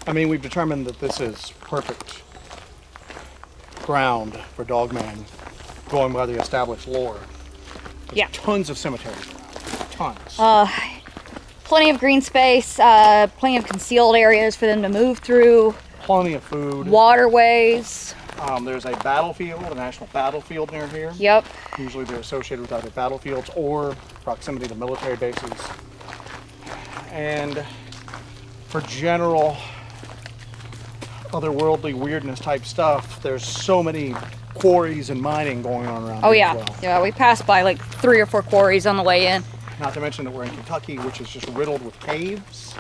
I mean, we've determined that this is perfect ground for Dogman, going by the established lore. There's Yeah. tons of cemeteries around. Tons. Plenty of green space, plenty of concealed areas for them to move through, Plenty of food. waterways. There's a battlefield, a national battlefield near here. Yep. Usually they're associated with either battlefields or proximity to military bases. And for general otherworldly weirdness type stuff, there's so many quarries and mining going on around Oh here yeah, as well. yeah. We passed by like 3 or 4 quarries on the way in. Not to mention that we're in Kentucky, which is just riddled with caves.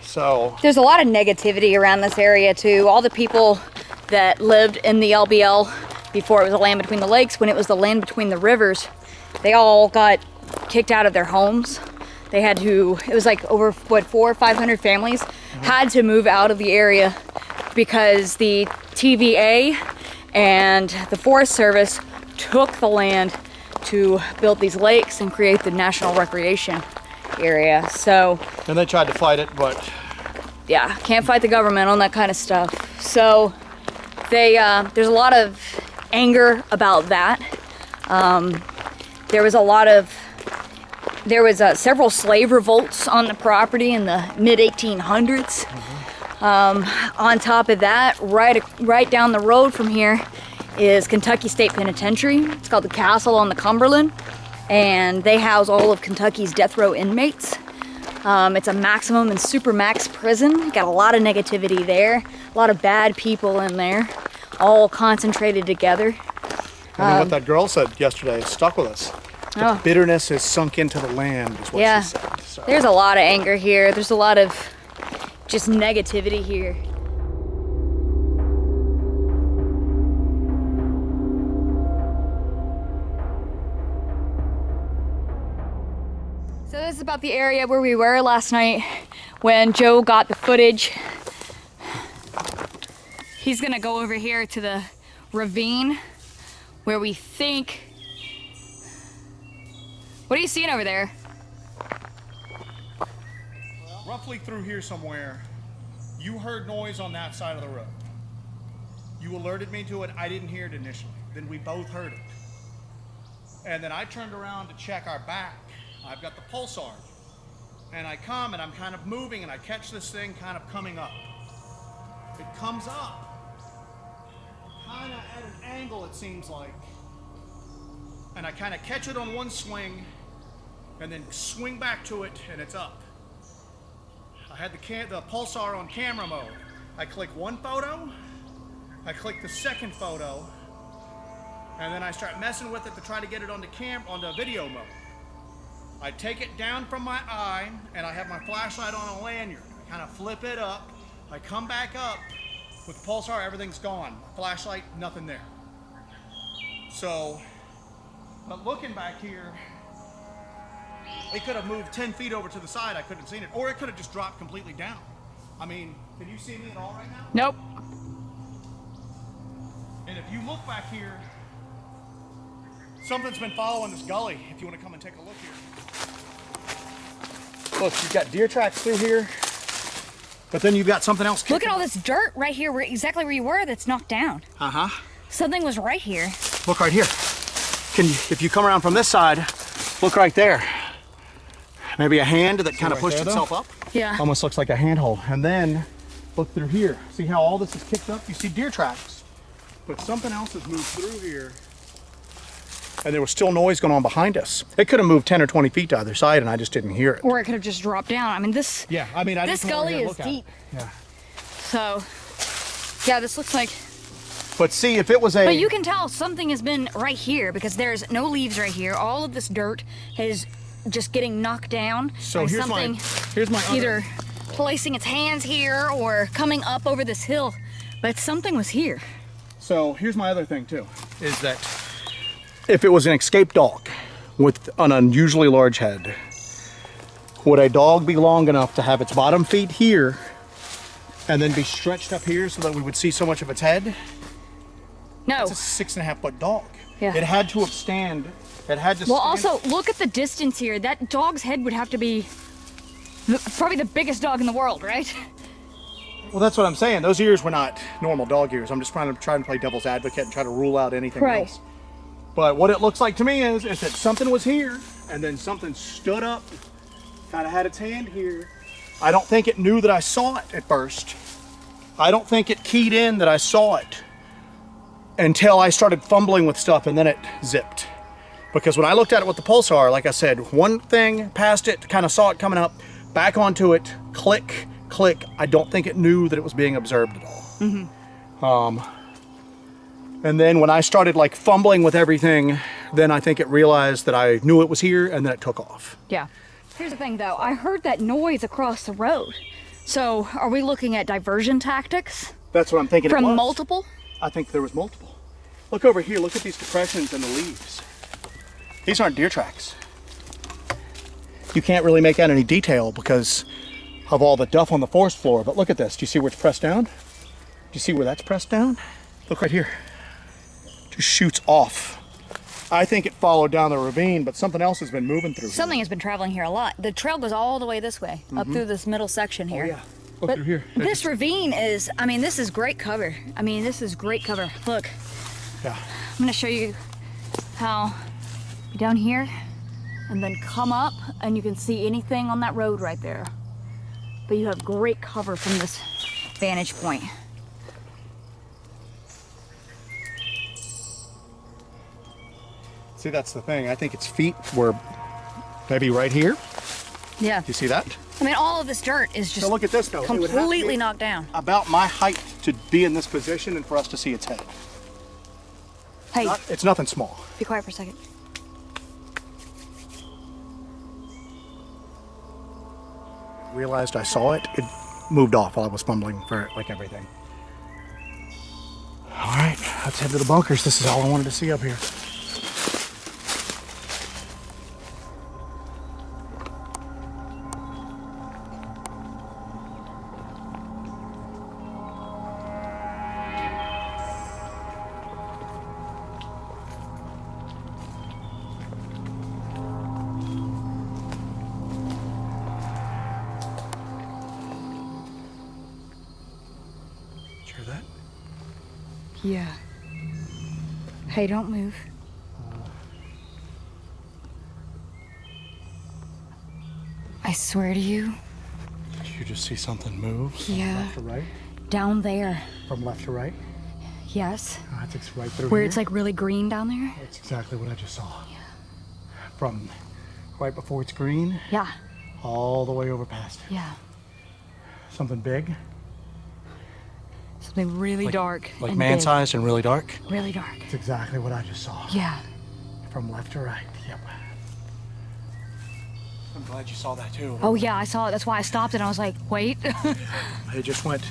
So There's a lot of negativity around this area too. All the people that lived in the LBL before it was the land between the lakes, when it was the land between the rivers, they all got kicked out of their homes. They had to, it was like over what, 400 or 500 families had to move out of the area because the TVA and the Forest Service took the land to build these lakes and create the national recreation area. So, and they tried to fight it, but yeah, can't fight the government on that kind of stuff. So they, there's a lot of anger about that. There was several slave revolts on the property in the mid 1800s. On top of that, right down the road from here is Kentucky State Penitentiary. It's called the Castle on the Cumberland, and they house all of Kentucky's death row inmates. It's a maximum and super max prison. Got a lot of negativity there, a lot of bad people in there, all concentrated together. and what that girl said yesterday stuck with us. The bitterness is sunk into the land, is what Yeah. she said. So. There's a lot of anger here. There's a lot of just negativity here. So this is about the area where we were last night when Joe got the footage. He's gonna go over here to the ravine where we think... What are you seeing over there? Roughly through here somewhere, you heard noise on that side of the road. You alerted me to it. I didn't hear it initially. Then we both heard it. And then I turned around to check our back. I've got the pulsar. And I come and I'm kind of moving and I catch this thing kind of coming up. It comes up, kind of at an angle it seems like. And I kind of catch it on one swing and then swing back to it and it's up. I had the pulsar on camera mode. I click one photo, I click the second photo, and then I start messing with it to try to get it onto video mode. I take it down from my eye and I have my flashlight on a lanyard. I kind of flip it up. I come back up with the pulsar, everything's gone. Flashlight, nothing there. So, but looking back here, it could have moved 10 feet over to the side. I couldn't have seen it. Or it could have just dropped completely down. I mean, can you see me at all right now? Nope. And if you look back here, something's been following this gully. If you want to come and take a look here. Look, you've got deer tracks through here, but then you've got something else. Look at all this dirt right here, exactly where you were, that's knocked down. Uh-huh. Something was right here. Look right here. If you come around from this side, look right there. Maybe a hand that kind of pushed itself up. Yeah. Almost looks like a handhold. And then look through here. See how all this is kicked up? You see deer tracks. But something else has moved through here. And there was still noise going on behind us. It could have moved 10 or 20 feet to either side and I just didn't hear it. Or it could have just dropped down. I mean, this. Yeah, I mean, this gully is deep. Yeah. So, yeah, this looks like. But see, if it was a. But you can tell something has been right here because there's no leaves right here. All of this dirt is just getting knocked down. So by here's something my either placing its hands here or coming up over this hill. But something was here. So here's my other thing too, is that if it was an escaped dog with an unusually large head, would a dog be long enough to have its bottom feet here and then be stretched up here so that we would see so much of its head? No. It's a 6.5 foot dog. Yeah. It had to have it had to Well, stand. also, look at the distance here. That dog's head would have to be probably the biggest dog in the world, right? Well, that's what I'm saying. Those ears were not normal dog ears. I'm just trying to play devil's advocate and try to rule out anything else. But what it looks like to me is that something was here and then something stood up, kind of had its hand here. I don't think it knew that I saw it at first. I don't think it keyed in that I saw it until I started fumbling with stuff, and then it zipped. Because when I looked at it with the pulsar, like I said, one thing past it, kind of saw it coming up, back onto it, click, click. I don't think it knew that it was being observed at all. And then when I started like fumbling with everything, then I think it realized that I knew it was here, and then it took off. Yeah. Here's the thing though, I heard that noise across the road. So are we looking at diversion tactics? That's what I'm thinking. From multiple? I think there was multiple. Look over here, look at these depressions in the leaves. These aren't deer tracks. You can't really make out any detail because of all the duff on the forest floor, but look at this. Do you see where it's pressed down? Do you see where that's pressed down? Look right here. Just shoots off. I think it followed down the ravine, but something else has been moving through Something here. has been traveling here a lot. The trail goes all the way this way, up through this middle section here. Oh, yeah. Look through here. This ravine is, I mean, this is great cover. I mean, this is great cover. Look, Yeah. I'm gonna show you how down here and then come up and you can see anything on that road right there. But you have great cover from this vantage point. See, that's the thing. I think its feet were maybe right here. Yeah. You see that? I mean, all of this dirt is just So look at this though. It would have to completely be knocked down. about my height to be in this position and for us to see its head. Hey, It's nothing small. be quiet for a second. Realized I saw it. It moved off while I was fumbling for like everything. All right, let's head to the bunkers. This is all I wanted to see up here. Hear that? Yeah. Hey, don't move. I swear to you, Did you just see something move? From Yeah. left to right? down there. From left to right? Yes. Oh, that's right through Where here. it's like really green down there. That's exactly what I just saw. From right before it's green, Yeah. all the way over past it. Yeah. Something big, Something really dark. like and man-sized and really dark. big. Really dark. That's exactly what I just saw. Yeah. From left to right. Yep. I'm glad you saw that too. Oh yeah, I saw it. That's why I stopped and I was like, wait. It just went,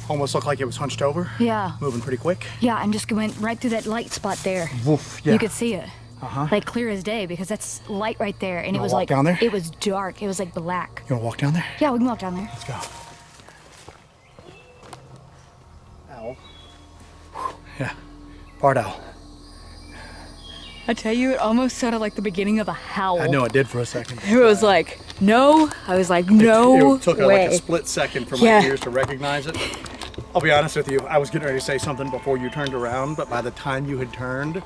almost looked like it was hunched over. Yeah. Moving pretty quick. Yeah, and just went right through that light spot there. Woof. Yeah. You could see it. Uh-huh. Like clear as day because that's light right there. And it wanna was walk like, down there? it was dark. It was like black. You wanna walk down there? Yeah, we can walk down there. Let's go. Owl. Yeah. Barred owl. I tell you, it almost sounded like the beginning of a howl. I know it did for a second. It was like, no. I was like, no It took way. like a split second for Yeah. my ears to recognize it. I'll be honest with you, I was getting ready to say something before you turned around, but by the time you had turned,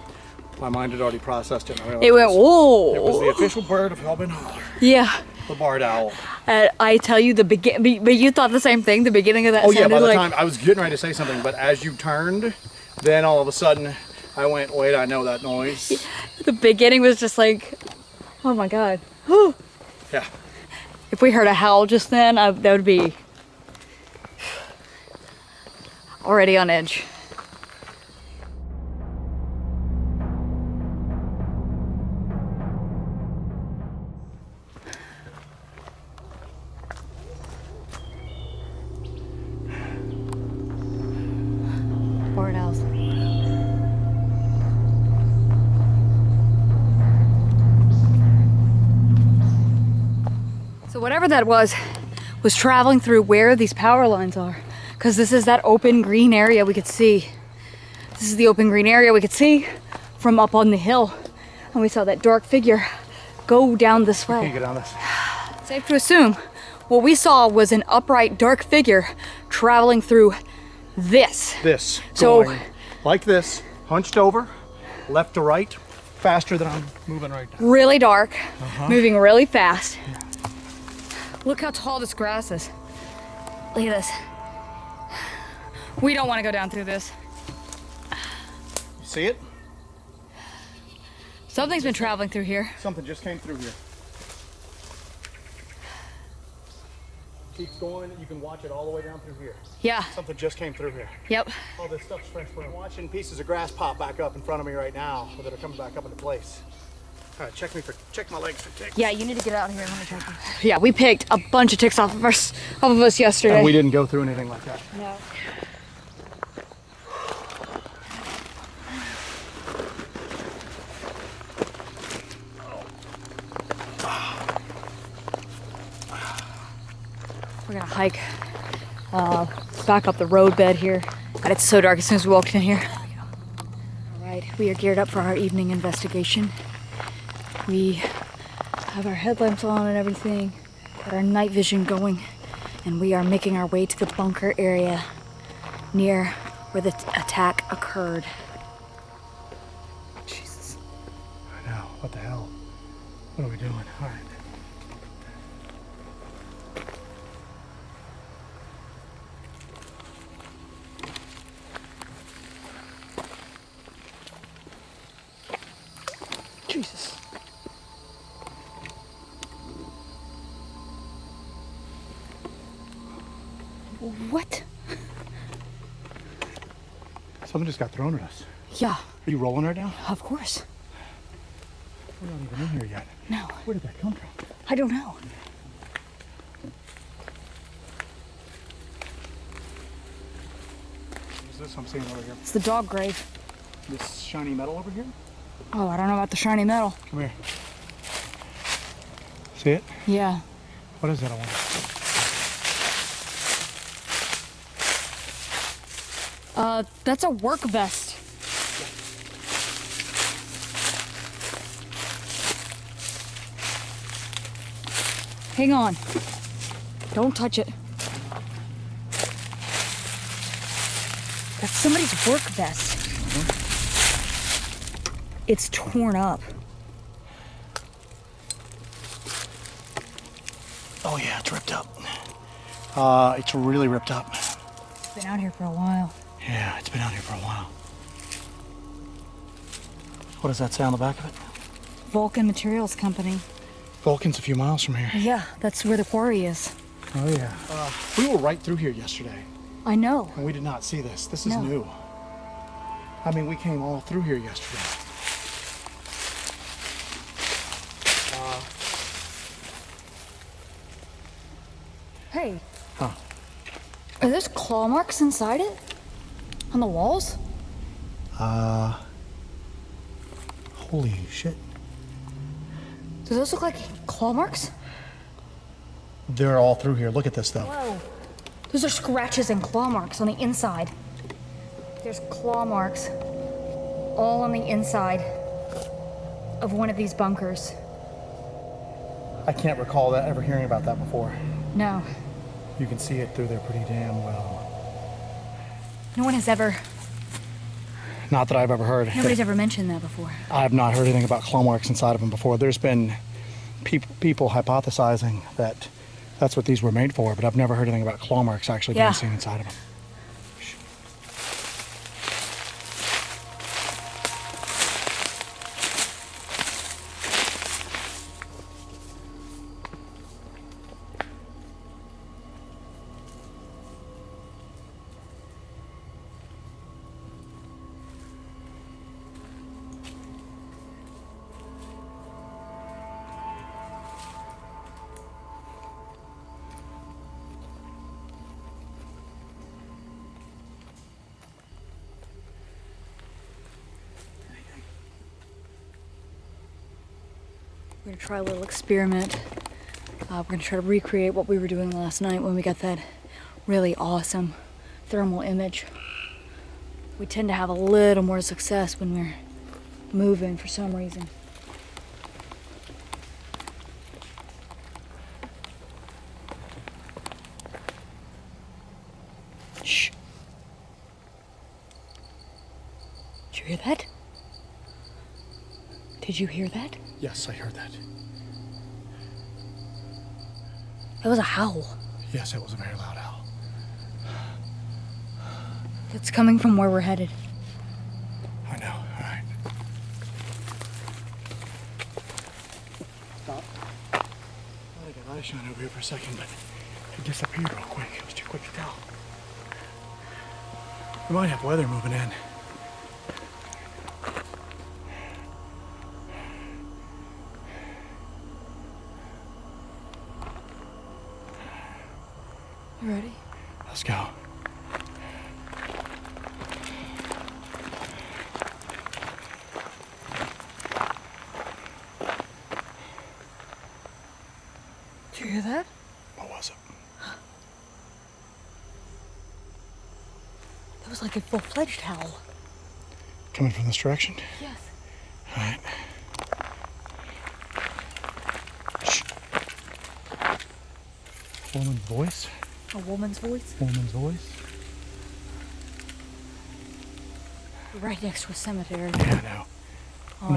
my mind had already processed it. And I realized It went, whoa. It was the official bird of Hellman Holler, Yeah. the barred owl. I tell you, but you thought the same thing. The beginning of that Oh yeah, by sounded the like, time I was getting ready to say something, but as you turned, then all of a sudden I went, wait, I know that noise. the beginning was just like, oh my God. Yeah. If we heard a howl just then, that would be already on edge. Barred owls. So whatever that was traveling through where these power lines are. Because this is that open green area we could see. This is the open green area we could see from up on the hill. And we saw that dark figure go down this Can you way. get on this? Safe to assume what we saw was an upright dark figure traveling through this. So, So like this, hunched over, left to right, faster than I'm moving right now. really dark, moving really fast. Look how tall this grass is. Look at this. We don't want to go down through this. You see it? Something's been traveling through here. Something just came through here. Keeps going, you can watch it all the way down through here. Yeah. Something just came through here. Yep. All this stuff's transferring. I'm watching pieces of grass pop back up in front of me right now that are coming back up into place. All right, check my legs for ticks. Yeah, you need to get out of here. Let me check you. Yeah, we picked a bunch of ticks off of us yesterday. And we didn't go through anything like that. No. We're gonna hike back up the road bed here. God, it's so dark as soon as we walked in here. All right, we are geared up for our evening investigation. We have our headlamps on and everything, got our night vision going, and we are making our way to the bunker area near where the attack occurred. Jesus. I know, what the hell? What are we doing? All right. Jesus. What? Something just got thrown at us. Yeah, Are you rolling right now? of course. We're not even in here yet. No, Where did that come from? I don't know. What is this I'm seeing over here? It's the dog grave. This shiny metal over here? Oh, I don't know about the shiny metal. Come here. See it? Yeah. What is that? I wonder. That's a work vest. Hang on. Don't touch it. That's somebody's work vest. It's torn up. Oh yeah, it's ripped up. It's really ripped up. It's been out here for a while. Yeah, it's been out here for a while. What does that say on the back of it? Vulcan Materials Company. Vulcan's a few miles from here. Yeah, that's where the quarry is. Oh yeah. We were right through here yesterday, I know. and we did not see this. This is No. new. I mean, we came all through here yesterday. Hey. Huh. Are there claw marks inside it? On the walls? Holy shit. Do those look like claw marks? They're all through here. Look at this though. Whoa. Those are scratches and claw marks on the inside. There's claw marks all on the inside of one of these bunkers. I can't recall that ever hearing about that before. No. You can see it through there pretty damn well. No one has ever, Not that I've ever heard. nobody's ever mentioned that before. I've not heard anything about claw marks inside of them before. There's been people hypothesizing that that's what these were made for, but I've never heard anything about claw marks actually Yeah. being seen inside of them. We're gonna try a little experiment. We're gonna try to recreate what we were doing last night when we got that really awesome thermal image. We tend to have a little more success when we're moving for some reason. hear that? Did you hear that? Yes, I heard that. It was a howl. Yes, it was a very loud howl. It's coming from where we're headed. I know, all right. Stop. I got eyes shine over here for a second, but it disappeared real quick. It was too quick to tell. We might have weather moving in. You ready? Let's go. Did you hear that? What was it? That was like a full-fledged howl. Coming from this direction? Yes. All right. Shh. Woman's voice? A woman's voice? Woman's voice? We're right next to a cemetery. Yeah, I know.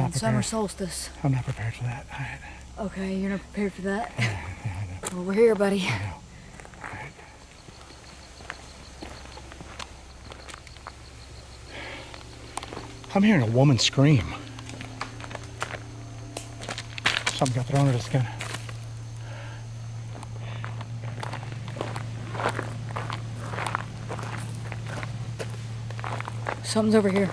On summer solstice. I'm not prepared for that. All right. Okay, you're not prepared for that? Yeah, I know. Well, we're here, buddy. I know. All right. I'm hearing a woman scream. Something got thrown at us again. Something's over here.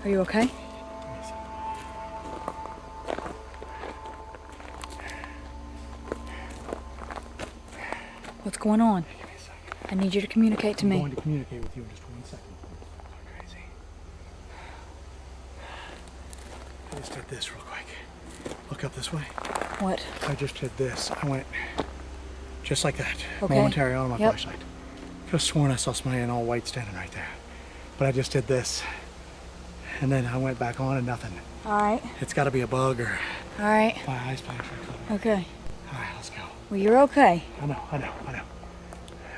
Are you okay? What's going on? I need you to communicate to me. I'm going to communicate with you in just 1 second. Crazy. I just did this real quick. Look up this way. What? I just did this. I went just like that. Okay. Momentary on my Yep. flashlight. Could have sworn I saw somebody in all white standing right there. But I just did this. And then I went back on and nothing. All right. It's got to be a bug or All right. my eyes playing tricks on me. Okay. All right, let's go. Well, you're okay. I know.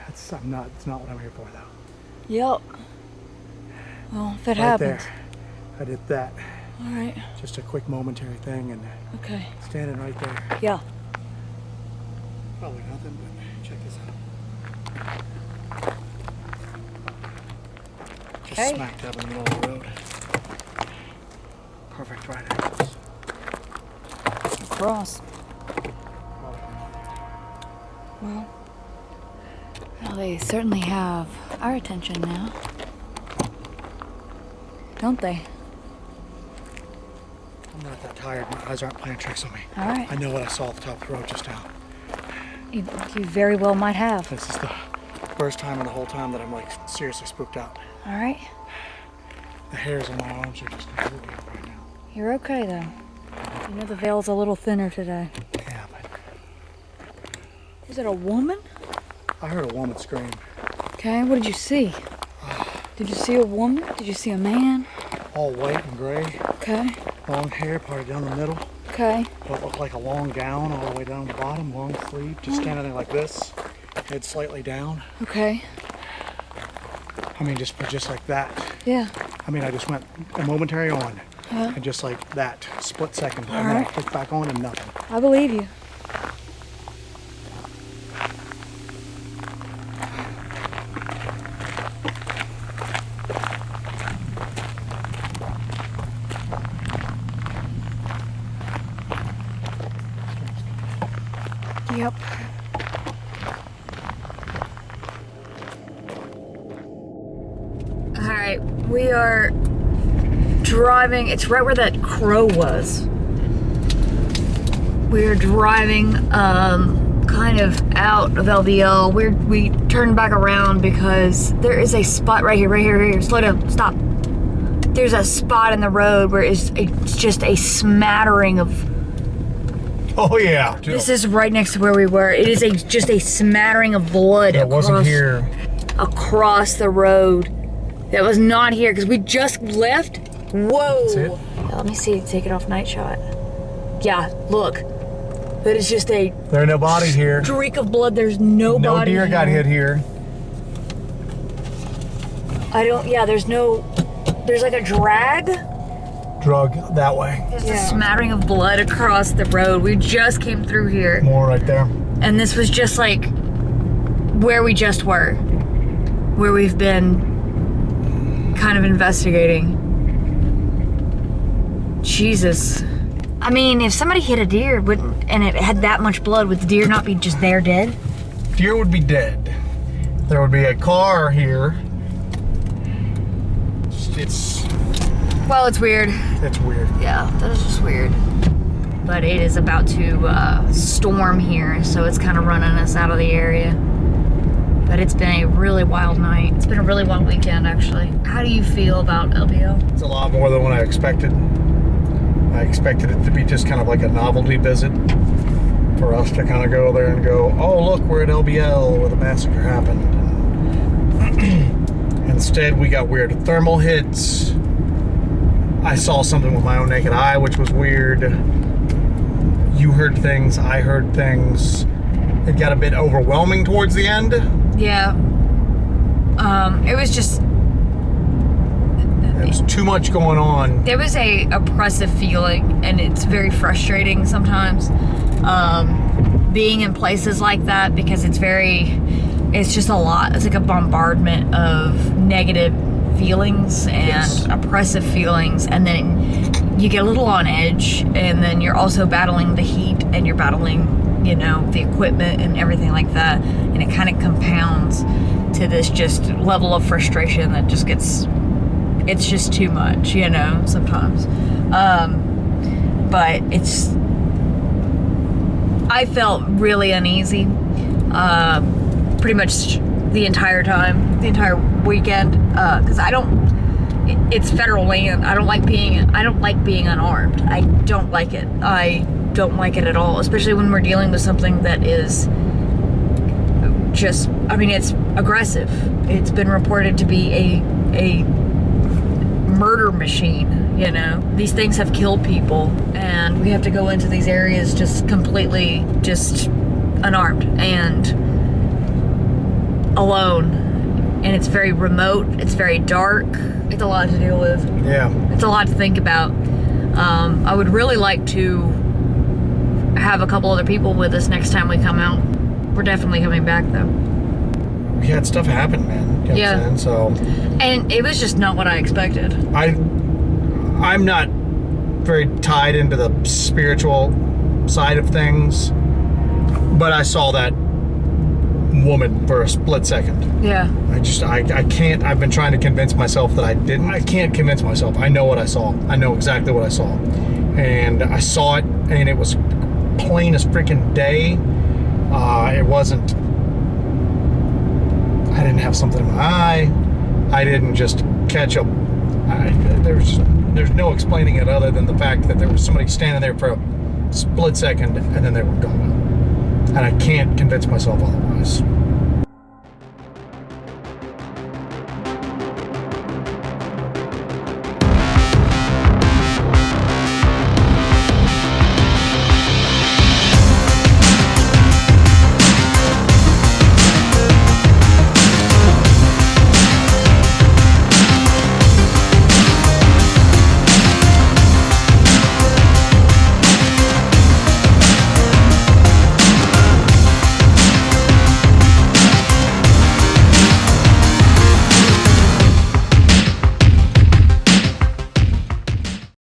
It's not what I'm here for though. Yep. Well, if it Right happens. there. I did that. All right. Just a quick momentary thing and Okay. standing right there. Yeah. Probably nothing, but check this out. Just Okay. smack dab in the middle of the road. Perfect right angles. Cross. Well, they certainly have our attention now. Don't they? I'm not that tired. My eyes aren't playing tricks on me. All right. I know what I saw at the top of the road just now. You very well might have. This is the first time in the whole time that I'm like seriously spooked out. All right. The hairs on my arms are just completely up right now. You're okay, though. You know the veil's a little thinner today. Yeah, but Was it a woman? I heard a woman scream. Okay, what did you see? Did you see a woman? Did you see a man? All white and gray, Okay. long hair parted down the middle. Okay. What looked like a long gown all the way down the bottom, long sleeve, just standing there like this, head slightly down. Okay. I mean, just like that. Yeah. I mean, I just went a momentary on, Yeah. and just like that, split second, All and then I right. clicked back on and nothing. I believe you. Yep. All right, we are driving. It's right where that crow was. We're driving kind of out of LBL. We turned back around because there is a spot right here. Slow down, stop. there's a spot in the road where it's just a smattering of. Oh yeah. This is right next to where we were. It is just a smattering of blood. That wasn't here. Across the road. That was not here because we just left. Whoa. That's it? Yeah, let me see. Take it off night shot. Yeah, look. That is just a. There's no body here. Streak of blood. There's no body. No deer got hit here. Yeah, there's like a drag. Drug that way. Just a smattering of blood across the road. We just came through here. More right there. And this was just like where we just were. Where we've been kind of investigating. Jesus. I mean, if somebody hit a deer and it had that much blood, would the deer not be just there dead? Deer would be dead. There would be a car here. Well, it's weird. It's weird. Yeah, that is just weird. But it is about to storm here, so it's kind of running us out of the area. But it's been a really wild night. It's been a really wild weekend, actually. How do you feel about LBL? It's a lot more than what I expected. I expected it to be just kind of like a novelty visit for us to kind of go there and go, oh, look, we're at LBL where the massacre happened. And instead, we got weird thermal hits. I saw something with my own naked eye, which was weird. You heard things, I heard things. It got a bit overwhelming towards the end. Yeah. It was just... There's too much going on. There was a oppressive feeling, and it's very frustrating sometimes. Being in places like that, because it's just a lot. It's like a bombardment of negative feelings and oppressive feelings, and then you get a little on edge, and then you're also battling the heat, and you're battling, the equipment and everything like that, and it kind of compounds to this just level of frustration that just it's just too much, sometimes. But I felt really uneasy pretty much the entire weekend, because it's federal land. I don't like being unarmed. I don't like it. I don't like it at all, especially when we're dealing with something that is it's aggressive. It's been reported to be a murder machine, These things have killed people, and we have to go into these areas just completely unarmed and alone. And it's very remote, it's very dark, it's a lot to deal with. Yeah. It's a lot to think about. I would really like to have a couple other people with us next time we come out. We're definitely coming back, though. We had stuff happen, man. You know what I'm saying? So. And it was just not what I expected. I'm not very tied into the spiritual side of things, but I saw that woman for a split second. Yeah. I can't. I've been trying to convince myself that I didn't. I can't convince myself. I know what I saw. I know exactly what I saw. And I saw it, and it was plain as freaking day. It wasn't... I didn't have something in my eye. I didn't just catch a... There's no explaining it other than the fact that there was somebody standing there for a split second, and then they were gone. And I can't convince myself otherwise.